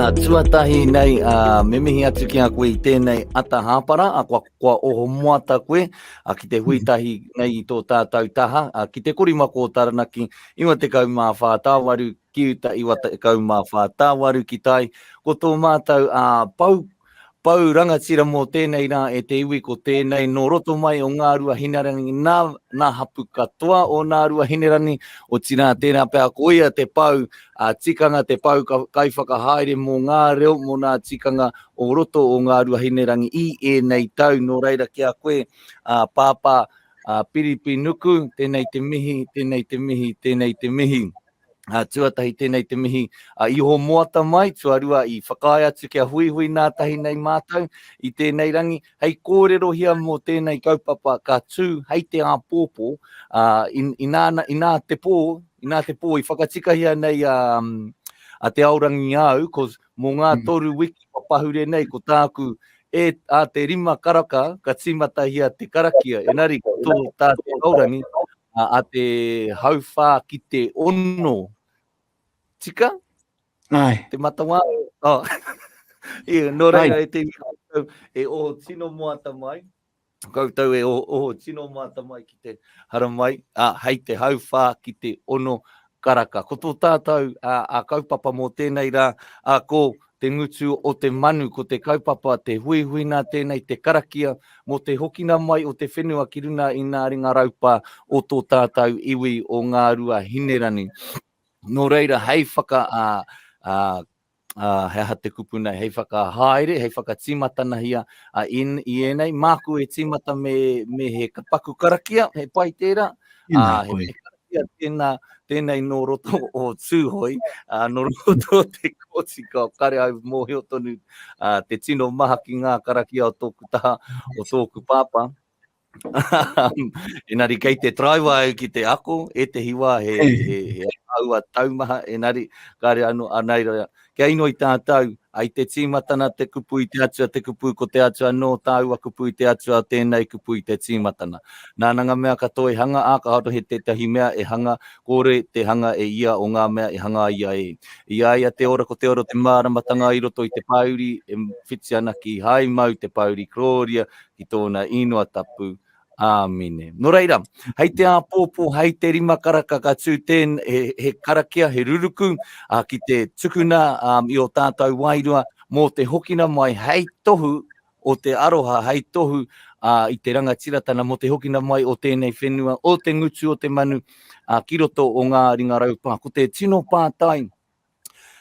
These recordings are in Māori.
Tuatahi nei me mihi atu ki a koe I tēnei ata hāpara, a kua oho moata koe, ki te huitahi nei I tō tātou taha, ki te korimako o Taranaki, iwa te kaumā whātāwaru, ki uta iwa te kaumā whātāwaru ki tai, ko tō mātou pau rangatira mō tēnei rā e te iwi ko tēnei no roto mai o Ngā Ruahinerangi nā hapū katoa o Ngā Ruahinerangi o tina tēnā pēr ko ia te pau tikanga te pau kaiwhakahaere mō ngā reo mō nā tikanga o roto o Ngā Ruahinerangi I e nei tau no reira ki a koe pāpā Piripi Nuku, tēnei te mihi, tēnei te mihi, tēnei te mihi. Tuatahi tēnei te mihi iho moata mai, tuarua I whakae atu kia hui nā tahi nei mātou I tēnei rangi. Hei kōrero hia mō tēnei kaupapa ka tū, hei te āpōpō, I nā te pō I whakatika hia nei a te aurangi au, cause mō ngā toru wiki pahure nei ko tāku a te rima karaka, ka tīmata hia te karakia, enari tō tā te aurangi, a te hauwhā ki te ono. Tika? Ai. Te matawā? Oh. No reira e te e oho tino moata mai. Koutou e oho tino moata mai ki te hara mai. Hei te hauwhā ki te ono karaka. Ko tō tātou a kaupapa mō tēnei rā, ko Te Ngutu o Te Manu, ko te kaupapa, te hui nā tēnei, te karakia, mō te hokina mai o te whenua ki runa I ngā ringa raupā o tō tātou iwi o Ngā Ruahinerangi. No reira, hei hea te kupuna, hei whakahaere, hei whakatimatana hia I enei, māku e timata me he paku karakia, he pai tērā, he karakia tēnei no roto o tūhoi, no roto o te kōtika o kare au mōhio tonu, te tino maha ki ngā karakia o tōku taha, o tōku pāpā. Enari kei te traiwa au ki te ako, e te hiwa he aua taumaha, enari kare anu anaira. Kia ino I tātou, ai te tīmatana te kupu I te atua, te kupu ko te atua, no tāua kupu I te atua, tēnei kupu I te tīmatana. Nānanga mea katoa I hanga, ka haro he tētahi mea e hanga, kore te hanga e ia o ngā mea e hanga ia e. Ia te ora ko te ora te māramatanga I roto I te pauri, e whiti ana ki hai mau te pauri Gloria, ki tōna inua tapu. Āmine. No reira, hei te āpōpō, hei te rima karaka ka tū he karakia, he ruruku, ki te tukuna I o tātou wairua, mō te hokina mai, hei tohu o te aroha, hei tohu I te rangatiratana, mō te hokina mai o tēnei whenua, o te ngutu, o te manu, ki roto o ngā ringa raupā. Ko te tino pātai,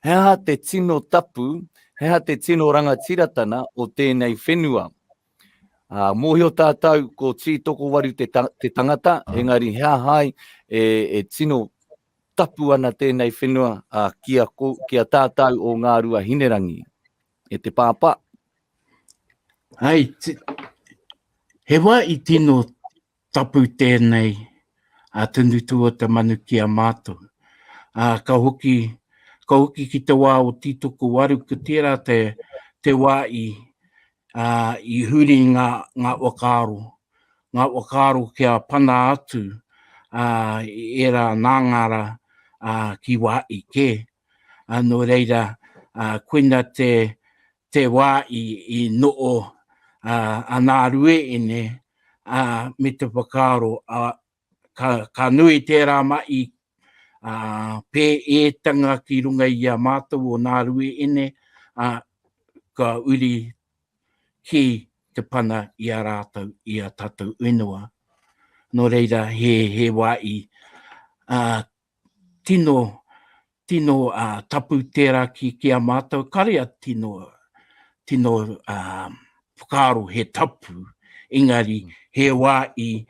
hea te tino tapu, hea te tino rangatiratana o tēnei whenua. Mōhio tātou ko tī toko waru te tangata, engari hea hai e tino tapu ana tēnei whenua kia tātou o Ngā Ruahinerangi. E te pāpā. Ai, he wā I tino tapu tēnei Te Ngutu o Te Manu ki a mātou. Ka hoki ki te wā o tītoko waru, ka tērā te wā I huri ngā wakaro. Ngā wakaro kia pana atu era nāngara ki wā I ke. No reira, koina te wā I noo a Ngā Ruahinerangi me te wakaro. Ka nui tērā mai pē e tanga ki runga I a mātou o Ngā Ruahinerangi ka uri ki te pana I a rātou, I a tātou whenua. No reira, he wai, tino tapu tērā ki a mātou, karea tino whakaro he tapu, engari he wai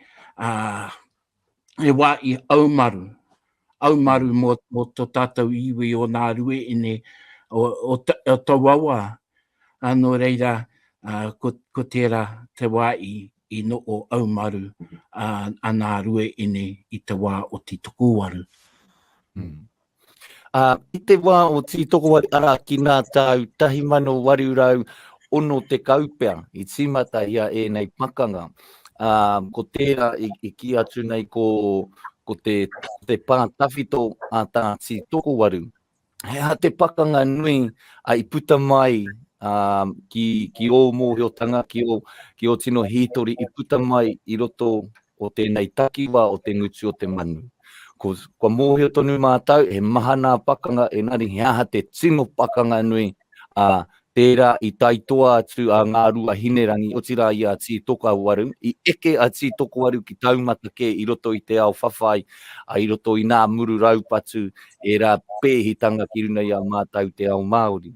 aumaru mo tō tātou iwi o Ngā Ruahinerangi o tau awa. No reira, ko tērā te wā I no o aumaru a Ngā Ruahinerangi I te wā o ti toko waru. I te wā o ti toko waru ara ki nā tau tahi mano warirau ono te kaupea I tīmata ia e nei pakanga. Ko tērā I ki atu nei ko te pātawhito a tā ti toko waru. Hea te pakanga nui I puta mai ki o mōhiotanga, ki o tino hitori, I puta mai I roto o tēnei takiwa o te ngutu o te manu. Kua mōhio tonu mātau, he mahana pakanga, engari he aha te tino pakanga nui tērā I taitoa atu a Ngā Ruahinerangi, o tira I a Te Toka waru, I eke a Te Toka waru ki taumata ke I roto I te ao whawhai, I roto I nā muru raupatu, e rā pēhitanga ki runa I a mātau te ao Māori.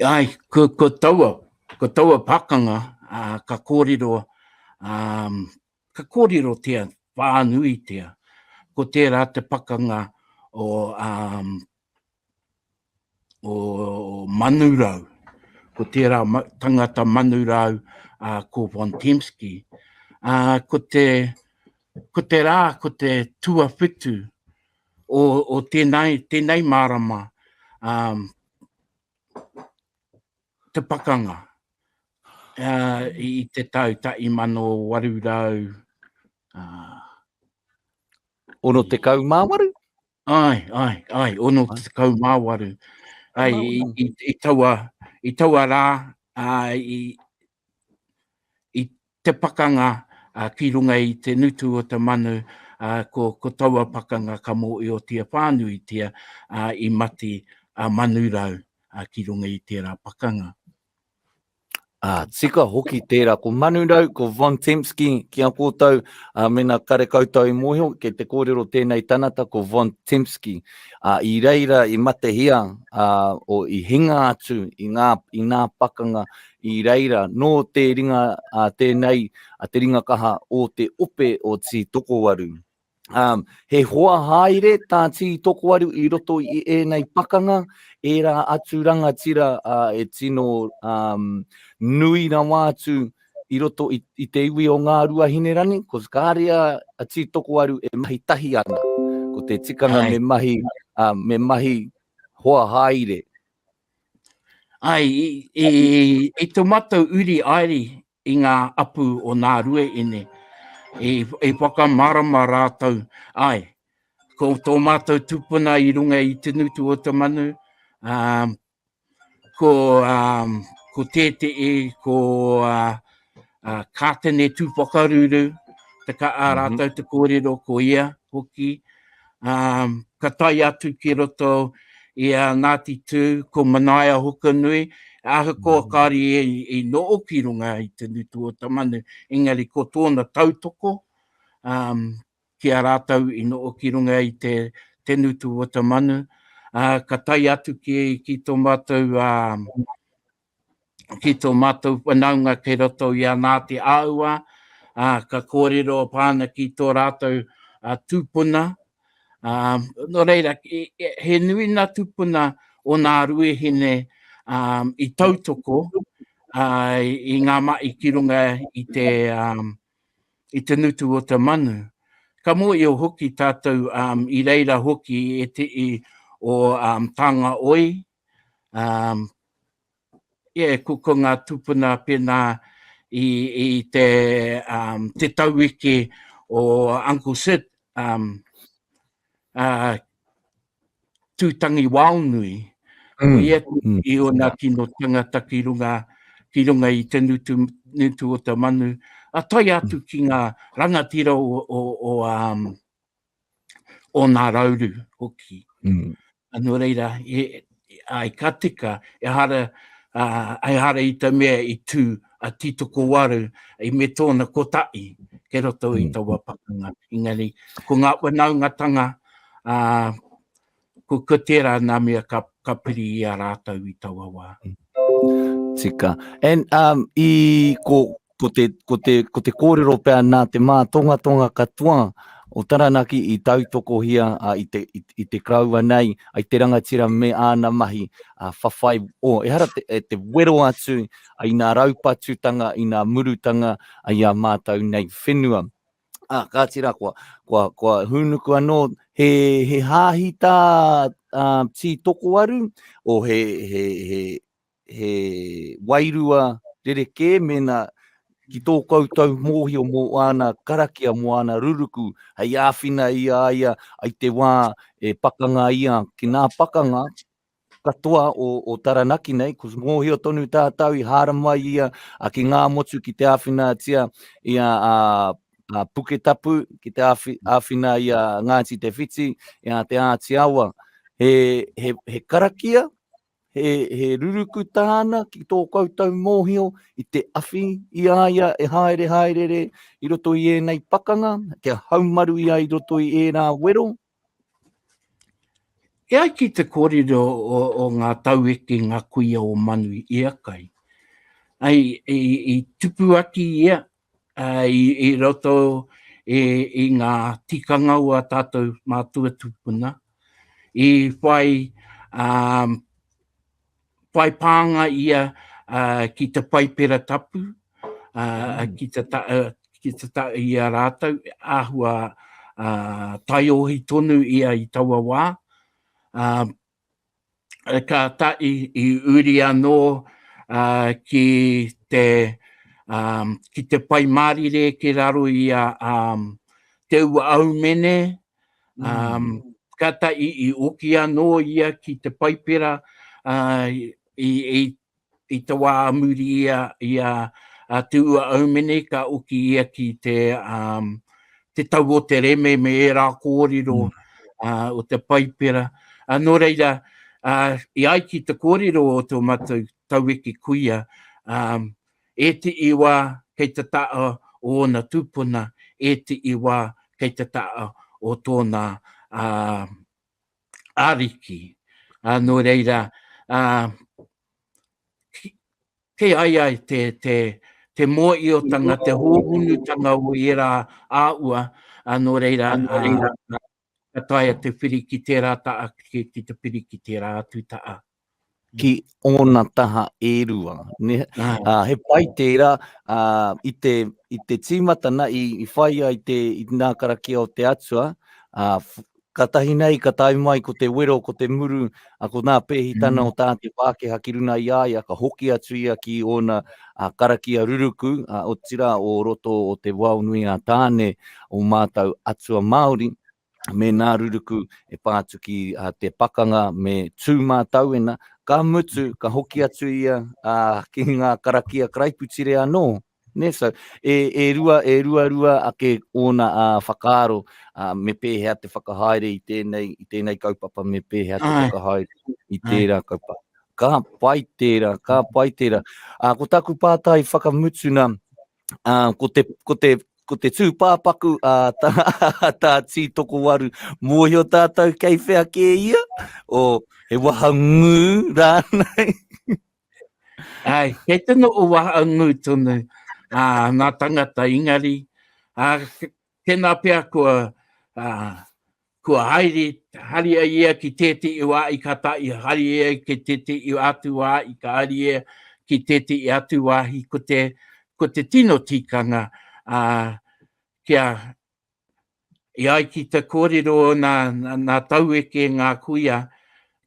Ai, ko taua pakanga, ka kōrero, tia, whānui tia, ko tērā te pakanga o manurau, ko tērā tangata manurau ko Von Temski, ko te tuawhitu o tēnei marama, te pakanga I te tau tai mano warurau. Ono te kau māwaru? Ai, ono te kau māwaru. Ai, I taua rā, I te pakanga ki runga I te nutu o te manu, ko taua pakanga ka mō I o tia whānui tia I mati manurau ki runga I tērā pakanga. Tika hoki tērā, ko Manurau, ko Von Temski, ki a kōtau, mena kare koutou I mōhio, ke te kōrero tēnei tanata, ko Von Temski. I reira, I matehia, o I hinga atu, I ngā pakanga, I reira, no te ringa tēnei, te ringa kaha o te ope o Te Tokowaru. He hoa haere tā Te Tokowaru I roto I nei pakanga, e rā atu rangatira e tino nui na wātu I roto I te iwi o Ngā Ruahinerangi, ko kārea a Te Tokowaru e mahi tahi ana, ko te tikanga me mahi hoa haere. Ai, I te matau uri airi I ngā apu o Ngā Ruahinerangi, e whakamarama rātau. Ai, ko tō mātou tupuna I runga I te nutu o te manu, ko tētehi, ko kātene tūpakaruru, te ka ārātau te kōrero ko ia hoki. Ka tai atu ki roto I a Ngāti tū, ko manaia hoka nui, ko kāri I noo ki runga I te nutu o te manu, engari ko tōna tautoko, ki a rātau I noo ki runga I te nutu o te manu. Ka tai atu ki tō mātou whanaunga kei roto I a Ngāti Āua, ka kōrero pāna ki tō rātou tūpuna. No reira, he nui nā tūpuna o Ngā Ruahine I tautoko, I ngā mai ki runga I te nutu o te manu. Ka mō I o hoki tātou I reira hoki e te o tanga oi. Ko ngā tupuna pēnā I te tauike o Uncle Sid, tūtangi wāunui. I o nā tino tangata ki runga I te nutu o te manu. A tai atu ki ngā rangatira o ngā rauru hoki. Anō reira, ai ka tika, e hara I te mea I tū a titoko waru, I me tōna kotai, ke roto I taua pakanga. Engari, ko ngā whanaungatanga, ko tērā nā mea ka piri I a rātau I taua wā. Tika. And ko te kōrero pēr nā te mā tonga katoa o Taranaki I tautoko hia I te kraua nei, ai te rangatira me āna mahi whawhai o. E hara te wero atu I nā raupatutanga, I nā murutanga I a mātau nei whenua. Ka tira kua hunuku anō, he hāhi tā Te Tokowaru o he wairua rereke mena ki tō koutou mōhio mō ana karakia mō ana ruruku, hei āwhina ia ai te wā e pakanga ia ki nā pakanga, katoa o Taranaki nei, kus mōhio tonu tātau I hara mai ia a ki ngā motu ki te āwhina tia ia a puke tapu, ki te āwhina ia Ngāti te whiti, ia te āti awa. He karakia, he ruruku tāna ki tō koutou mōhio I te awhi ia e haere I roto I nei pakanga, kia haumaru ia I roto I ērā wero. E ai ki te kōrero o ngā taueke ngā kuia o Manuhiakai. Ai I tupu aki ia, I roto I ngā tikanga ua tātou mātua tupuna. I whai pānga ia ki te paipera tapu, ki te ta ia rātau, āhua taiohi tonu ia I taua wā. Ka tai I uri anō ki te pai marire ke raro ia te ua aumene, ka tai I oki anō ia ki te paipera I te wā amuri ia te ua aumene, ka oki ia ki te tau o te reme me e rā kōrero o te paipera. Nō reira, I ai ki te kōrero o tō mātou taueke kuia, e te iwa kei te taa o ona tūpuna, e te iwa kei te taa o tōna ariki. Nō reira, kei ai te mōiotanga, te hōhunutanga o era āua, nō reira, ka taia te whiri ki tērā taa, ki te whiri ki tērā atu taa. Ki ona taha e rua. He pai tērā, I te tīmatana I whaia I nā karakia o te atua, ka tahi nei, ka tai mai ko te wero, ko te muru, ko nā pēhi tana o tāte Pākehā ki runa I aia, ka hoki atu ia ki ona karakia ruruku, o tira o roto o te waunui a tāne o mātau atua Māori, me nā ruruku e pātuki te pakanga me tū mātauena, ka mutu, ka hoki atu ia ki ngā karakia kraiputire anō. Ne, so, e rua ake ona whakaaro me pēhea te whakahaere I tēnei kaupapa, me pēhea te whakahaere I tērā kaupapa. Ka pai tērā. Ko taku pātai whakamutuna, ko te tūpāpaku tā tītoko waru mōhio tātou kei whea ke ia, o he waha ngū rānei. Ai, kei tino o waha ngū tonu, nā tangata ingari, tēnā pia kua haria ia ki tētehi wā I ka tai, haria ki tētehi atu wā I ka haria ki tētehi atu wāhi, ko te tino tikanga, kia I ai ki te kōrero nā taueke ngā kuia,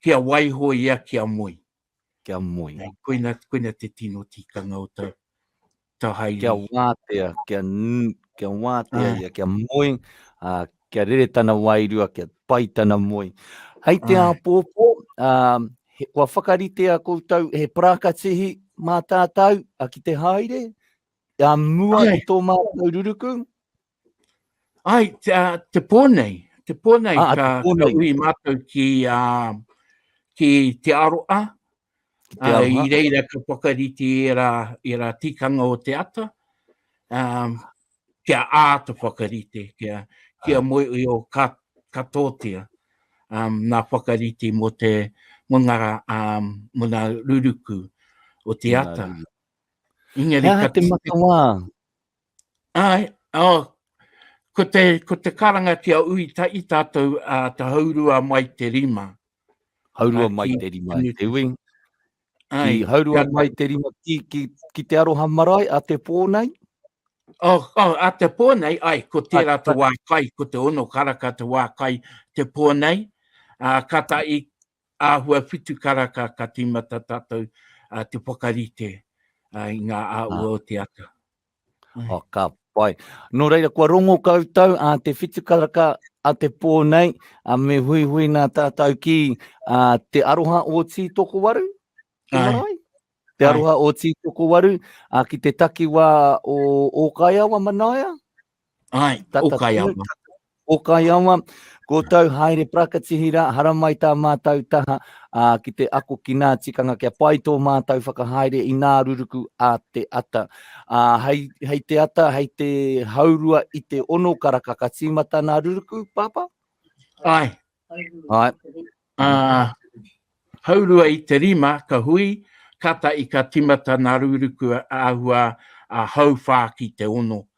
kia waiho ia kia moi. Kia moi. Koina te tino tikanga o tau haere. Kia wātea, kia wātea ia, kia moi, kia rere tana wairua, kia pai tana moi. Hei te āpōpō, kua whakarite a koutou he prākatihi mā tātou ki te haere, mua I tō mātou ruruku. Ai, te pōnei, ka ui mātou ki te aroa, I reira ka whakarite era tikanga o te ata, kia āta whakarite, kia moi o katotia, nā whakarite mo ngā ruruku o te ata. Ngā te matawā. Ai, ko te karanga kia ui tai tātou te haurua mai te rima. Haurua mai te rima te ui. Ki haurua mai te rima ki te aroha marae a te pōnei? A te pōnei, ai, ko tērā te wākai, ko te ono karaka te wākai te pōnei. Ka tai āhua whitu karaka ka tīmata tātou te whakarite I ngā āua o te ata. O ka pai. No reira, kua rongo koutou a te whitukaraka a te pō nei, a me hui hui nā tātou ki te aroha o Te Toko Waru, te marae? Te aroha o Te Toko Waru, ki te takiwa o Kaiawa manaia? Ai, o Kaiawa. O Kaiawa, koutou haere prakatihira, haramai tā mātou taha, ki te ako ki nā tikanga kia pai tō mātou whakahaere i nā ruruku a te ata. Hei te ata, hei te haurua i te ono karaka ka tīmata nā ruruku, papa? Ai. Ai. Haurua i te rima, ka hui, kata i ka tīmata nā ruruku ahua a hauwha ki te ono.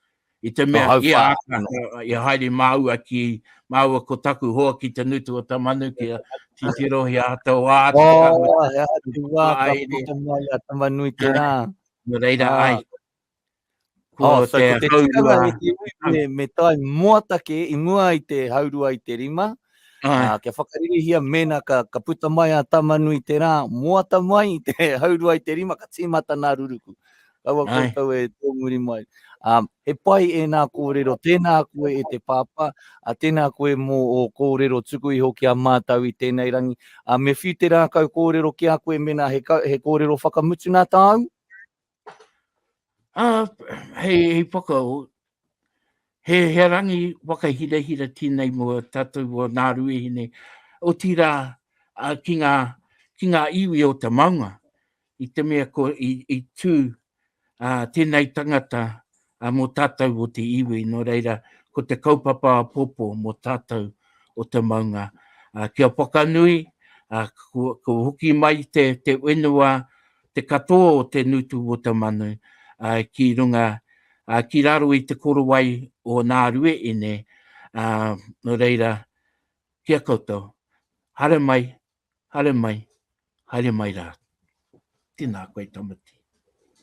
I te mea, i haere maua ki maua ko taku hoa ki te nutu o Te Manu ki ti te rohi a te wā. Te wā ka puta mai a Te Manu i te rā. No reira ai. So ko te tikanga e te ui me tai moatake i mua i te haurua i te rima. Kia whakarihia mena ka puta mai a Te Manu i te rā. Moata mai i te haurua i te rima ka tīmata nā ruruku. Kaua koutou e tōnguri mai. He pai e nā kōrero, tēnā koe e te pāpā, tēnā koe mō o kōrero tuku i hoki a mātou i tēnei rangi. Me whiu te rākau kōrero ki a koe mena he kōrero whakamutu nā tāu? Hei whakao, he rangi whakahirahira tēnei mua tātou o Ngā Ruahine. O tira ki ngā iwi o te maunga, i te mea ko i tū tēnei tangata mō tātou o te iwi, no reira, ko te kaupapa āpōpō mō tātou o te maunga. Kia whakanui, ko hoki mai te whenua, te katoa o te ngutu o Te Manu, ki runga, ki raro i te korowai o Ngā Ruahine, no reira, kia koutou, hare mai, hare mai, hare mai rā. Tēnā koe, Tamati.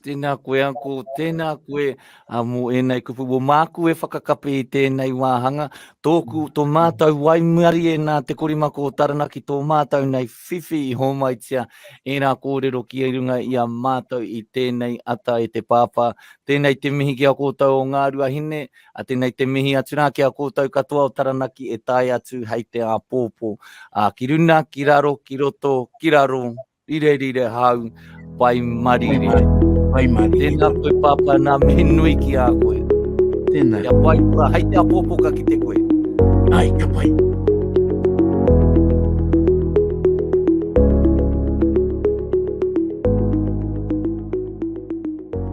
Tēnā koe anko, tēnā koe mō enei kupu. Mō māku e whakakapi i tēnei wāhanga. Tōku, tō mātou waimari e nā te korimako o Taranaki, tō mātou nei whiwhi i homaitia e nā kōrero ki e runga i a mātou i tēnei ata e te pāpā. Tēnei te mihi ki a kōtou o Ngā Ruahine, tēnei te mihi atu nā ki a kōtou katoa o Taranaki e tai atu hei te āpōpō. Ki runa, ki raro, ki roto, ki raro, rire rire hau, pai marire. Tēnā koe papa nā me nui ki a koe. Tēnā. Ia pai pura, hei te āpōpō ka ki te koe. Ai, ka pai.